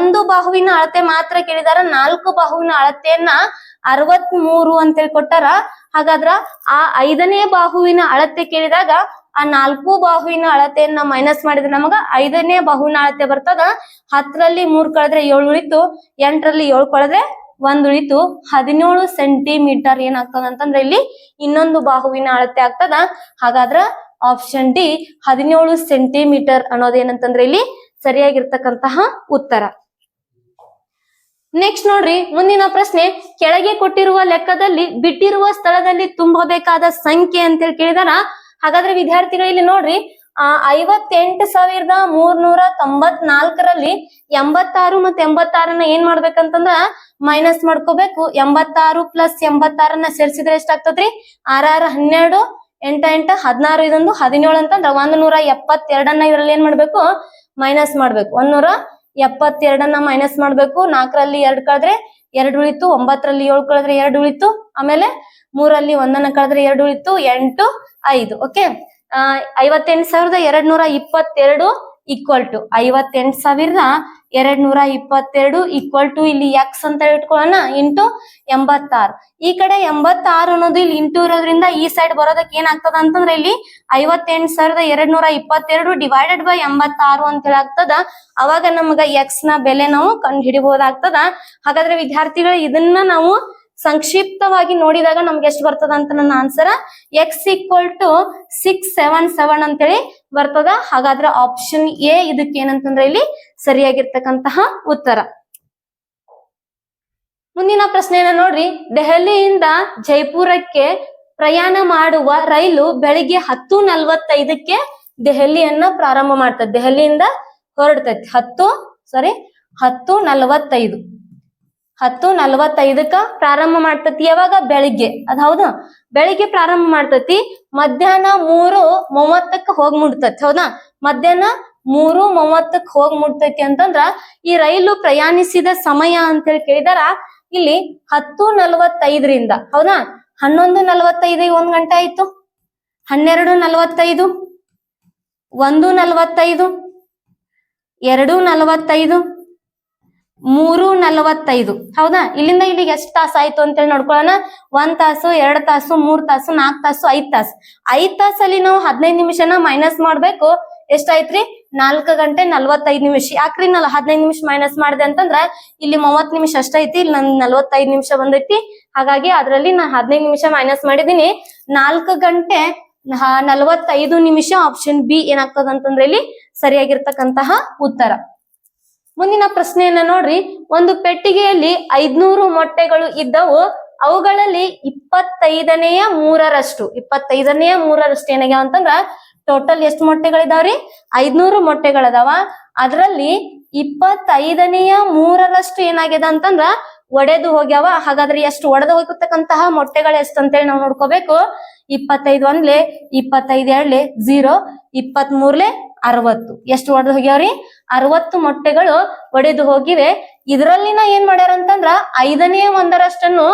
ಒಂದು ಬಾಹುವಿನ ಅಳತೆ ಮಾತ್ರ ಕೇಳಿದಾರ. 4 ಬಾಹುವಿನ ಅಳತೆಯನ್ನ 63 ಅಂತ ಹೇಳ್ಕೊಟ್ಟಾರ. ಹಾಗಾದ್ರ ಆ 5ನೇ ಬಾಹುವಿನ ಅಳತೆ ಕೇಳಿದಾಗ ಆ 4 ಬಾಹುವಿನ ಅಳತೆಯನ್ನ ಮೈನಸ್ ಮಾಡಿದ್ರೆ ನಮಗ 5ನೇ ಬಾಹುವಿನ ಅಳತೆ ಬರ್ತದ. 10ರಲ್ಲಿ 3 ಕಳೆದ್ರೆ 7 ಉಳಿತು. 8ರಲ್ಲಿ 7 ಕಳೆದ್ರೆ 1 ಉಳಿತು. 17 ಸೆಂಟಿಮೀಟರ್ ಏನಾಗ್ತದ ಅಂತಂದ್ರೆ ಇಲ್ಲಿ ಇನ್ನೊಂದು ಬಾಹುವಿನ ಅಳತೆ ಆಗ್ತದ. ಹಾಗಾದ್ರ ಆಪ್ಷನ್ ಡಿ 17 ಸೆಂಟಿಮೀಟರ್ ಅನ್ನೋದೇನಂತಂದ್ರೆ ಇಲ್ಲಿ ಸರಿಯಾಗಿರ್ತಕ್ಕಂತಹ ಉತ್ತರ. ನೆಕ್ಸ್ಟ್ ನೋಡ್ರಿ, ಮುಂದಿನ ಪ್ರಶ್ನೆ. ಕೆಳಗೆ ಕೊಟ್ಟಿರುವ ಲೆಕ್ಕದಲ್ಲಿ ಬಿಟ್ಟಿರುವ ಸ್ಥಳದಲ್ಲಿ ತುಂಬಬೇಕಾದ ಸಂಖ್ಯೆ ಅಂತ ಹೇಳಿ ಕೇಳಿದಾರ. ಹಾಗಾದ್ರೆ ವಿದ್ಯಾರ್ಥಿಗಳು ಇಲ್ಲಿ ನೋಡ್ರಿ, 58,394ರಲ್ಲಿ 86 ಮತ್ತೆ 86ನ್ನ ಏನ್ ಮಾಡ್ಬೇಕಂತಂದ್ರ ಮೈನಸ್ ಮಾಡ್ಕೋಬೇಕು. 86 ಪ್ಲಸ್ 86ನ್ನ ಸೇರಿಸಿದ್ರೆ ಎಷ್ಟಾಗ್ತದ್ರಿ? 6 6 12 8 8 16 ಇದೊಂದು 17 ಅಂತಂದ್ರ 172ನ್ನ ಇದ್ರಲ್ಲಿ ಏನ್ ಮಾಡ್ಬೇಕು? ಮೈನಸ್ ಮಾಡ್ಬೇಕು. 172ನ್ನ ಮೈನಸ್ ಮಾಡ್ಬೇಕು. 4ರಲ್ಲಿ 2 ಕಳೆದ್ರೆ 2 ಉಳಿತು. 9ರಲ್ಲಿ 7 ಕಳೆದ್ರೆ 2 ಉಳಿತು. ಆಮೇಲೆ 3ರಲ್ಲಿ 1ನ್ನ ಕಳೆದ್ರೆ 2 ಉಳಿತು. 8 5. Okay, 58,222 equal to 58,222 equal to ಇಲ್ಲಿ ಎಕ್ಸ್ ಅಂತ ಇಟ್ಕೊಳ್ಳೋಣ ಇಂಟು 86. ಈ ಕಡೆ 86 ಅನ್ನೋದು ಇಲ್ಲಿ ಇಂಟು ಇರೋದ್ರಿಂದ ಈ ಸೈಡ್ ಬರೋದಕ್ಕೆ ಏನಾಗ್ತದ ಅಂತಂದ್ರೆ ಇಲ್ಲಿ 58,222 ಡಿವೈಡೆಡ್ ಬೈ 86 ಅಂತ ಹೇಳಿ ಆಗ್ತದ. ಅವಾಗ ನಮ್ಗ ಎಕ್ಸ್ ನ ಬೆಲೆ ನಾವು ಕಂಡು ಹಿಡಿಬಹುದಾಗ್ತದ. ಹಾಗಾದ್ರೆ ವಿದ್ಯಾರ್ಥಿಗಳು ಇದನ್ನ ನಾವು ಸಂಕ್ಷಿಪ್ತವಾಗಿ ನೋಡಿದಾಗ ನಮ್ಗೆ ಎಷ್ಟು ಬರ್ತದ ಅಂತ ನನ್ನ ಆನ್ಸರ್ ಎಕ್ಸ್ ಈಕ್ವಲ್ ಟು 677 ಅಂತೇಳಿ ಬರ್ತದ. ಹಾಗಾದ್ರೆ ಆಪ್ಷನ್ ಎ ಇದಕ್ಕೆ ಏನಂತಂದ್ರೆ ಇಲ್ಲಿ ಸರಿಯಾಗಿರ್ತಕ್ಕಂತಹ ಉತ್ತರ. ಮುಂದಿನ ಪ್ರಶ್ನೆಯನ್ನ ನೋಡ್ರಿ, ದೆಹಲಿಯಿಂದ ಜೈಪುರಕ್ಕೆ ಪ್ರಯಾಣ ಮಾಡುವ ರೈಲು ಬೆಳಿಗ್ಗೆ 10:45ಕ್ಕೆ ದೆಹಲಿಯನ್ನ ಪ್ರಾರಂಭ ಮಾಡ್ತದೆ. ದೆಹಲಿಯಿಂದ ಹೊರಡ್ತೈತಿ 10:45ಕ್ಕ ಪ್ರಾರಂಭ ಮಾಡ್ತತಿ. ಯಾವಾಗ? ಬೆಳಿಗ್ಗೆ. ಅದ್ ಹೌದಾ? ಬೆಳಿಗ್ಗೆ ಪ್ರಾರಂಭ ಮಾಡ್ತತಿ, ಮಧ್ಯಾಹ್ನ 3:30ಕ್ಕೆ ಹೋಗಿ ಮುಟ್ತತಿ. ಹೌದಾ? ಮಧ್ಯಾಹ್ನ 3:30ಕ್ಕೆ ಹೋಗಿ ಮುಟ್ತೈತಿ ಅಂತಂದ್ರ ಈ ರೈಲು ಪ್ರಯಾಣಿಸಿದ ಸಮಯ ಅಂತೇಳಿ ಕೇಳಿದಾರ ಇಲ್ಲಿ 10:45ರಿಂದ. ಹೌದಾ? 11:45 1 ಗಂಟೆ ಆಯ್ತು, 12:45, 1:45, 2:45, 3:45. ಹೌದಾ? ಇಲ್ಲಿಂದ ಇಲ್ಲಿಗೆ ಎಷ್ಟು ತಾಸು ಆಯ್ತು ಅಂತೇಳಿ ನೋಡ್ಕೊಳ್ಳೋಣ. 1 ತಾಸು, 2 ತಾಸು, 3 ತಾಸು, 4 ತಾಸು, 5 ತಾಸು. 5 ತಾಸಲ್ಲಿ ನಾವು 15 ನಿಮಿಷನ ಮೈನಸ್ ಮಾಡ್ಬೇಕು. ಎಷ್ಟಾಯ್ತ್ರಿ? 4 ಗಂಟೆ 45 ನಿಮಿಷ. ಯಾಕ್ರಿ ನಾನು 15 ನಿಮಿಷ ಮೈನಸ್ ಮಾಡಿದೆ ಅಂತಂದ್ರ ಇಲ್ಲಿ 30 ನಿಮಿಷ ಅಷ್ಟೈತಿ, ಇಲ್ಲಿ ನನ್ 45 ನಿಮಿಷ ಬಂದೈತಿ. ಹಾಗಾಗಿ ಅದ್ರಲ್ಲಿ ನಾನು 15 ನಿಮಿಷ ಮೈನಸ್ ಮಾಡಿದೀನಿ. 4 ಗಂಟೆ 45 ನಿಮಿಷ. ಆಪ್ಷನ್ ಬಿ ಏನಾಗ್ತದ ಅಂತಂದ್ರೆ ಇಲ್ಲಿ ಸರಿಯಾಗಿರ್ತಕ್ಕಂತಹ ಉತ್ತರ. ಮುಂದಿನ ಪ್ರಶ್ನೆಯನ್ನ ನೋಡ್ರಿ, ಒಂದು ಪೆಟ್ಟಿಗೆಯಲ್ಲಿ 500 ಮೊಟ್ಟೆಗಳು ಇದ್ದವು. ಅವುಗಳಲ್ಲಿ 25ನೇ ಮೂರರಷ್ಟು ಏನಾಗ್ಯಾವ ಅಂತಂದ್ರ ಟೋಟಲ್ ಎಷ್ಟು ಮೊಟ್ಟೆಗಳಿದಾವ್ರಿ? 500 ಮೊಟ್ಟೆಗಳದಾವ. ಅದ್ರಲ್ಲಿ 25ನೇ ಮೂರರಷ್ಟು ಏನಾಗ್ಯದ ಅಂತಂದ್ರ ಒಡೆದು ಹೋಗ್ಯಾವ. ಹಾಗಾದ್ರೆ ಎಷ್ಟು ಒಡೆದು ಹೋಗಿರ್ತಕ್ಕಂತಹ ಮೊಟ್ಟೆಗಳು ಎಷ್ಟು ಅಂತೇಳಿ ನಾವು ನೋಡ್ಕೋಬೇಕು. 25 ಒಂದ್ಲೆ, 25 ಎರಡ್ಲೆ 0, 23ಲೆ 60. ಎಷ್ಟು ಒಡೆದು ಹೋಗ್ಯಾವ್ರಿ? 60 ಮೊಟ್ಟೆಗಳು ಒಡೆದು ಹೋಗಿವೆ. ಇದ್ರಲ್ಲಿನ ಏನ್ ಮಾಡ್ಯಾರ ಅಂತಂದ್ರ 5ನೇ ಒಂದರಷ್ಟನ್ನು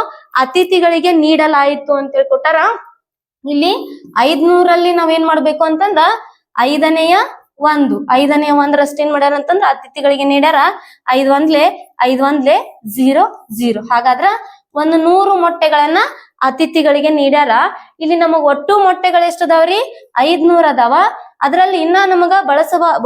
ಅತಿಥಿಗಳಿಗೆ ನೀಡಲಾಯಿತು ಅಂತೇಳಿ ಕೊಟ್ಟಾರ. ಇಲ್ಲಿ 500ರಲ್ಲಿ ನಾವೇನ್ ಮಾಡ್ಬೇಕು ಅಂತಂದ್ರ 5ನೇ ಒಂದರಷ್ಟು ಏನ್ ಮಾಡ್ಯಾರ ಅಂತಂದ್ರ ಅತಿಥಿಗಳಿಗೆ ನೀಡ್ಯಾರ. 5 ಒಂದ್ಲೆ 0, 0. ಹಾಗಾದ್ರ 100 ಮೊಟ್ಟೆಗಳನ್ನ ಅತಿಥಿಗಳಿಗೆ ನೀಡ್ಯಾರ. ಇಲ್ಲಿ ನಮಗ್ ಒಟ್ಟು ಮೊಟ್ಟೆಗಳು ಎಷ್ಟದಾವ್ರಿ? 500 ಅದಾವ. ಅದ್ರಲ್ಲಿ ಇನ್ನ ನಮಗ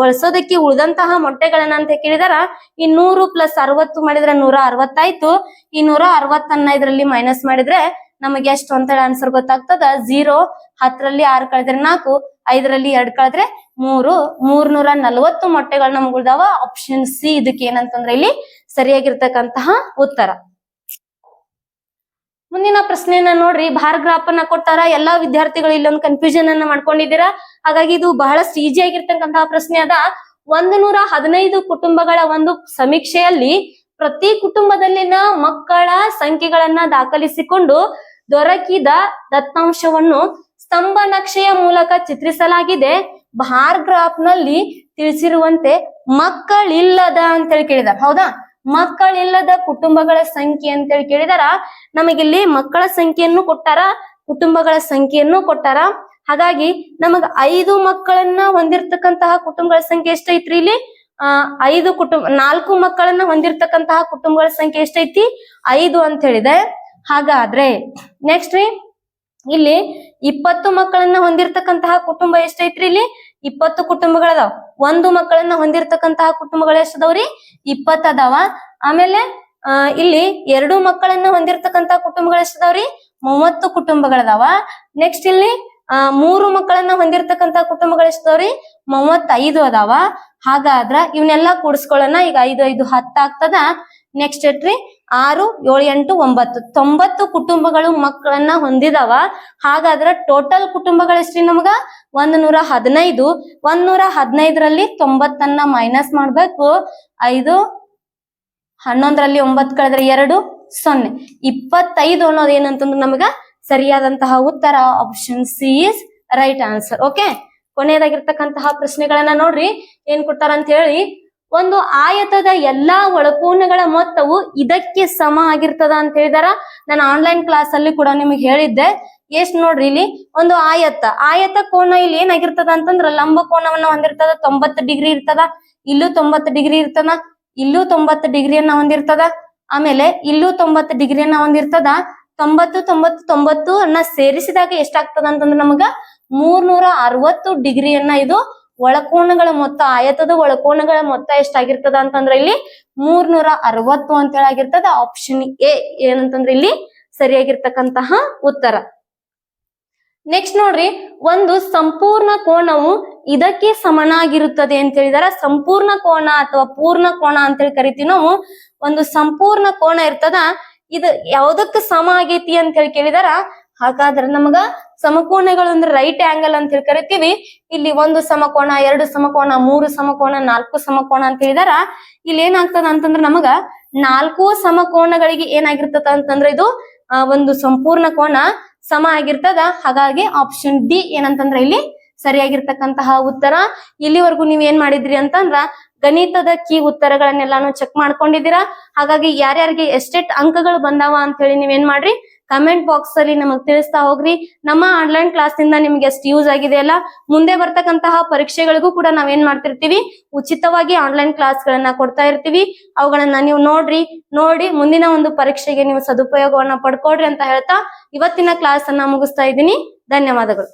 ಬಳಸೋದಕ್ಕೆ ಉಳಿದಂತಹ ಮೊಟ್ಟೆಗಳನ್ನ ಅಂತ ಕೇಳಿದಾರ. ಈ 100 + 60 ಮಾಡಿದ್ರೆ 160 ಆಯ್ತು. ಈ 160 ಇದ್ರಲ್ಲಿ ಮೈನಸ್ ಮಾಡಿದ್ರೆ ನಮಗೆ ಎಷ್ಟು ಅಂತ ಹೇಳಿ ಆನ್ಸರ್ ಗೊತ್ತಾಗ್ತದ. 0, 10ರಲ್ಲಿ 6 ಕಳೆದ್ರೆ 4, 5ರಲ್ಲಿ 2 ಕಳೆದ್ರೆ 3, 340 ಮೊಟ್ಟೆಗಳು ನಮ್ಗೆ ಉಳ್ದಾವ. ಆಪ್ಷನ್ ಸಿ ಇದಕ್ಕೆ ಏನಂತಂದ್ರೆ ಇಲ್ಲಿ ಸರಿಯಾಗಿರ್ತಕ್ಕಂತಹ ಉತ್ತರ. ಮುಂದಿನ ಪ್ರಶ್ನೆಯನ್ನ ನೋಡ್ರಿ, ಭಾರ್ ಗ್ರಾಫನ್ನ ಕೊಟ್ಟಾರ. ಎಲ್ಲಾ ವಿದ್ಯಾರ್ಥಿಗಳು ಇಲ್ಲೊಂದು ಕನ್ಫ್ಯೂಷನ್ ಅನ್ನ ಮಾಡ್ಕೊಂಡಿದ್ದೀರಾ. ಹಾಗಾಗಿ ಇದು ಬಹಳಷ್ಟು ಈಜಿ ಆಗಿರ್ತಕ್ಕಂತಹ ಪ್ರಶ್ನೆ ಅದ. 115 ಕುಟುಂಬಗಳ ಒಂದು ಸಮೀಕ್ಷೆಯಲ್ಲಿ ಪ್ರತಿ ಕುಟುಂಬದಲ್ಲಿನ ಮಕ್ಕಳ ಸಂಖ್ಯೆಗಳನ್ನ ದಾಖಲಿಸಿಕೊಂಡು ದೊರಕಿದ ದತ್ತಾಂಶವನ್ನು ಸ್ತಂಭ ನಕ್ಷೆಯ ಮೂಲಕ ಚಿತ್ರಿಸಲಾಗಿದೆ. ಭಾರ್ ಗ್ರಾಫ್ ನಲ್ಲಿ ತಿಳಿಸಿರುವಂತೆ ಮಕ್ಕಳಿಲ್ಲದ ಅಂತೇಳಿ ಕೇಳಿದಾರ. ಹೌದಾ? ಮಕ್ಕಳಿಲ್ಲದ ಕುಟುಂಬಗಳ ಸಂಖ್ಯೆ ಅಂತೇಳಿ ಕೇಳಿದಾರ. ನಮಗಿಲ್ಲಿ ಮಕ್ಕಳ ಸಂಖ್ಯೆಯನ್ನು ಕೊಟ್ಟಾರ, ಕುಟುಂಬಗಳ ಸಂಖ್ಯೆಯನ್ನು ಕೊಟ್ಟಾರ. ಹಾಗಾಗಿ ನಮಗ 5 ಮಕ್ಕಳನ್ನ ಹೊಂದಿರತಕ್ಕಂತಹ ಕುಟುಂಬಗಳ ಸಂಖ್ಯೆ ಎಷ್ಟೈತ್ರಿ? ಇಲ್ಲಿ 4 ಮಕ್ಕಳನ್ನ ಹೊಂದಿರತಕ್ಕಂತಹ ಕುಟುಂಬಗಳ ಸಂಖ್ಯೆ ಎಷ್ಟೈತಿ? 5 ಅಂತ ಹೇಳಿದೆ. ಹಾಗಾದ್ರೆ ನೆಕ್ಸ್ಟ್ ರೀ, ಇಲ್ಲಿ 20 ಮಕ್ಕಳನ್ನ ಹೊಂದಿರತಕ್ಕಂತಹ ಕುಟುಂಬ ಎಷ್ಟೈತ್ರಿ? ಇಲ್ಲಿ 20 ಕುಟುಂಬಗಳದಾವ. 1 ಮಕ್ಕಳನ್ನ ಹೊಂದಿರತಕ್ಕಂತಹ ಕುಟುಂಬಗಳು ಎಷ್ಟದಾವ್ರಿ? 20 ಅದಾವ. ಆಮೇಲೆ ಇಲ್ಲಿ 2 ಮಕ್ಕಳನ್ನ ಹೊಂದಿರತಕ್ಕಂತಹ ಕುಟುಂಬಗಳು ಎಷ್ಟದಾವ್ರಿ? 30 ಕುಟುಂಬಗಳದಾವ. ನೆಕ್ಸ್ಟ್ ಇಲ್ಲಿ 3 ಮಕ್ಕಳನ್ನ ಹೊಂದಿರತಕ್ಕಂತಹ ಕುಟುಂಬಗಳು ಎಷ್ಟದಾವ್ರಿ? 35 ಅದಾವ. ಹಾಗಾದ್ರ ಇವನ್ನೆಲ್ಲಾ ಕೂಡಿಸ್ಕೊಳ್ಳೋಣ. ಈಗ 5, 5, 10 ಆಗ್ತದ. ನೆಕ್ಸ್ಟ್ ಎಟ್ರಿ? 6, 7, 8, 9 90 ಕುಟುಂಬಗಳು ಮಕ್ಕಳನ್ನ ಹೊಂದಿದಾವ. ಹಾಗಾದ್ರ ಟೋಟಲ್ ಕುಟುಂಬಗಳು ಎಷ್ಟ್ರಿ? ನಮಗ 115. 115ರಲ್ಲಿ 90 ಮೈನಸ್ ಮಾಡ್ಬೇಕು. 5, 11ರಲ್ಲಿ 9 ಕಳೆದ್ರೆ 2, 0. 25 ಅನ್ನೋದು ಏನಂತಂದ್ರೆ ನಮಗ ಸರಿಯಾದಂತಹ ಉತ್ತರ. Option C is right answer. Okay, ಕೊನೆಯದಾಗಿರ್ತಕ್ಕಂತಹ ಪ್ರಶ್ನೆಗಳನ್ನ ನೋಡ್ರಿ ಏನ್ ಕೊಡ್ತಾರ ಅಂತ ಹೇಳಿ. ಒಂದು ಆಯತದ ಎಲ್ಲಾ ಒಳಕೋನಗಳ ಮೊತ್ತವು ಇದಕ್ಕೆ ಸಮ ಆಗಿರ್ತದ ಅಂತ ಹೇಳಿದಾರ. ನಾನು ಆನ್ಲೈನ್ ಕ್ಲಾಸ್ ಅಲ್ಲಿ ಕೂಡ ನಿಮಗೆ ಹೇಳಿದ್ದೆ. ಎಷ್ಟ್ ನೋಡ್ರಿ, ಇಲ್ಲಿ ಒಂದು ಆಯತ ಕೋನ ಇಲ್ಲಿ ಏನಾಗಿರ್ತದ ಅಂತಂದ್ರ ಲಂಬ ಕೋನವನ್ನ ಹೊಂದಿರ್ತದ. 90 ಡಿಗ್ರಿ ಇರ್ತದ. ಇಲ್ಲೂ 90 ಡಿಗ್ರಿ ಇರ್ತದ. ಇಲ್ಲೂ 90 ಡಿಗ್ರಿಯನ್ನ ಹೊಂದಿರ್ತದ. ಆಮೇಲೆ ಇಲ್ಲೂ 90 ಡಿಗ್ರಿಯನ್ನ ಹೊಂದಿರ್ತದ. 90, 90, 90 ಅನ್ನ ಸೇರಿಸಿದಾಗ ಎಷ್ಟಾಗ್ತದ ಅಂತಂದ್ರ ನಮಗ 360 ಡಿಗ್ರಿಯನ್ನ ಇದು ಒಳಕೋನಗಳ ಮೊತ್ತ, ಆಯತದ ಒಳಕೋನಗಳ ಮೊತ್ತ ಎಷ್ಟಾಗಿರ್ತದ ಅಂತಂದ್ರ ಇಲ್ಲಿ 360 ಅಂತ ಹೇಳಾಗಿರ್ತದ. ಆಪ್ಷನ್ ಎ ಏನಂತಂದ್ರೆ ಇಲ್ಲಿ ಸರಿಯಾಗಿರ್ತಕ್ಕಂತಹ ಉತ್ತರ. ನೆಕ್ಸ್ಟ್ ನೋಡ್ರಿ, ಒಂದು ಸಂಪೂರ್ಣ ಕೋನವು ಇದಕ್ಕೆ ಸಮನಾಗಿರುತ್ತದೆ ಅಂತ ಹೇಳಿದಾರ. ಸಂಪೂರ್ಣ ಕೋನ ಅಥವಾ ಪೂರ್ಣ ಕೋನ ಅಂತೇಳಿ ಕರಿತೀವಿ ನಾವು. ಒಂದು ಸಂಪೂರ್ಣ ಕೋನ ಇರ್ತದ, ಇದು ಯಾವ್ದಕ್ ಸಮ ಆಗೈತಿ ಅಂತ ಹೇಳಿ ಕೇಳಿದಾರ. ಹಾಗಾದ್ರೆ ನಮಗ ಸಮಕೋನಗಳು ಅಂದ್ರೆ ರೈಟ್ ಆಂಗಲ್ ಅಂತ ಹೇಳಿ ಕರಿತೀವಿ. ಇಲ್ಲಿ 1 ಸಮಕೋನ, 2 ಸಮಕೋನ, 3 ಸಮಕೋನ, 4 ಸಮಕೋನ ಅಂತ ಹೇಳಿದಾರ. ಇಲ್ಲಿ ಏನಾಗ್ತದ ಅಂತಂದ್ರ ನಮಗ 4 ಸಮಕೋನಗಳಿಗೆ ಏನಾಗಿರ್ತದ ಅಂತಂದ್ರ ಇದು ಒಂದು ಸಂಪೂರ್ಣ ಕೋನ ಸಮ ಆಗಿರ್ತದ. ಹಾಗಾಗಿ ಆಪ್ಷನ್ ಡಿ ಏನಂತಂದ್ರ ಇಲ್ಲಿ ಸರಿಯಾಗಿರ್ತಕ್ಕಂತಹ ಉತ್ತರ. ಇಲ್ಲಿವರೆಗೂ ನೀವ್ ಏನ್ ಮಾಡಿದ್ರಿ ಅಂತಂದ್ರ ಗಣಿತದ ಕೀ ಉತ್ತರಗಳನ್ನೆಲ್ಲಾನು ಚೆಕ್ ಮಾಡ್ಕೊಂಡಿದ್ದೀರಾ. ಹಾಗಾಗಿ ಯಾರ್ಯಾರಿಗೆ ಎಷ್ಟೆಷ್ಟು ಅಂಕಗಳು ಬಂದಾವ ಅಂತ ಹೇಳಿ ನೀವೇನ್ ಮಾಡ್ರಿ, ಕಮೆಂಟ್ ಬಾಕ್ಸ್ ಅಲ್ಲಿ ನಮಗ್ ತಿಳಿಸ್ತಾ ಹೋಗ್ರಿ. ನಮ್ಮ ಆನ್ಲೈನ್ ಕ್ಲಾಸ್ ಇಂದ ನಿಮ್ಗೆ ಎಷ್ಟು ಯೂಸ್ ಆಗಿದೆ ಅಲ್ಲ, ಮುಂದೆ ಬರ್ತಕ್ಕಂತಹ ಪರೀಕ್ಷೆಗಳಿಗೂ ಕೂಡ ನಾವೇನ್ ಮಾಡ್ತಿರ್ತೀವಿ, ಉಚಿತವಾಗಿ ಆನ್ಲೈನ್ ಕ್ಲಾಸ್ ಗಳನ್ನ ಕೊಡ್ತಾ ಇರ್ತೀವಿ. ಅವುಗಳನ್ನ ನೀವು ನೋಡಿ ಮುಂದಿನ ಒಂದು ಪರೀಕ್ಷೆಗೆ ನೀವು ಸದುಪಯೋಗವನ್ನ ಪಡ್ಕೊಡ್ರಿ ಅಂತ ಹೇಳ್ತಾ ಇವತ್ತಿನ ಕ್ಲಾಸ್ ಅನ್ನ ಮುಗಿಸ್ತಾ ಇದ್ದೀನಿ. ಧನ್ಯವಾದಗಳು.